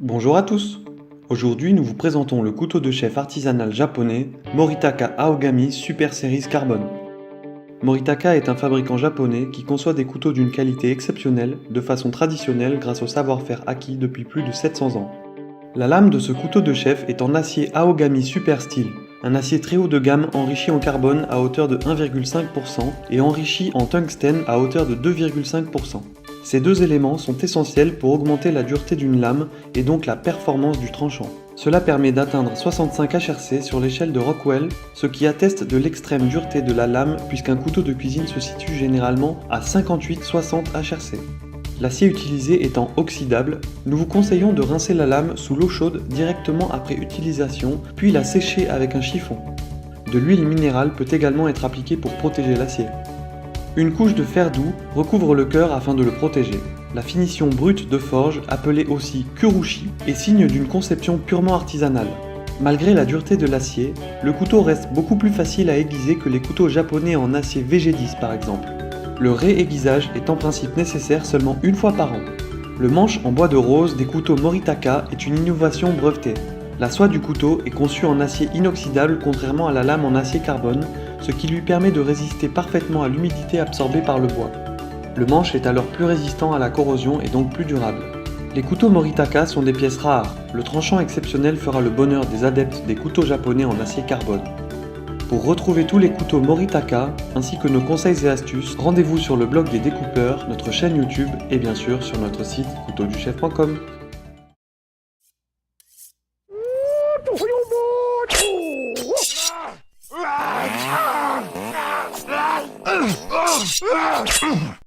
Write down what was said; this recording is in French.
Bonjour à tous. Aujourd'hui, nous vous présentons le couteau de chef artisanal japonais Moritaka Aogami Super Series Carbone. Moritaka est un fabricant japonais qui conçoit des couteaux d'une qualité exceptionnelle de façon traditionnelle grâce au savoir-faire acquis depuis plus de 700 ans. La lame de ce couteau de chef est en acier Aogami Super Steel, un acier très haut de gamme enrichi en carbone à hauteur de 1,5% et enrichi en tungstène à hauteur de 2,5%. Ces deux éléments sont essentiels pour augmenter la dureté d'une lame et donc la performance du tranchant. Cela permet d'atteindre 65 HRC sur l'échelle de Rockwell, ce qui atteste de l'extrême dureté de la lame puisqu'un couteau de cuisine se situe généralement à 58-60 HRC. L'acier utilisé étant oxydable, nous vous conseillons de rincer la lame sous l'eau chaude directement après utilisation, puis la sécher avec un chiffon. De l'huile minérale peut également être appliquée pour protéger l'acier. Une couche de fer doux recouvre le cœur afin de le protéger. La finition brute de forge, appelée aussi kurushi, est signe d'une conception purement artisanale. Malgré la dureté de l'acier, le couteau reste beaucoup plus facile à aiguiser que les couteaux japonais en acier VG10 par exemple. Le réaiguisage est en principe nécessaire seulement une fois par an. Le manche en bois de rose des couteaux Moritaka est une innovation brevetée. La soie du couteau est conçue en acier inoxydable contrairement à la lame en acier carbone, ce qui lui permet de résister parfaitement à l'humidité absorbée par le bois. Le manche est alors plus résistant à la corrosion et donc plus durable. Les couteaux Moritaka sont des pièces rares. Le tranchant exceptionnel fera le bonheur des adeptes des couteaux japonais en acier carbone. Pour retrouver tous les couteaux Moritaka, ainsi que nos conseils et astuces, rendez-vous sur le blog des découpeurs, notre chaîne YouTube et bien sûr sur notre site couteauduchef.com. Ugh!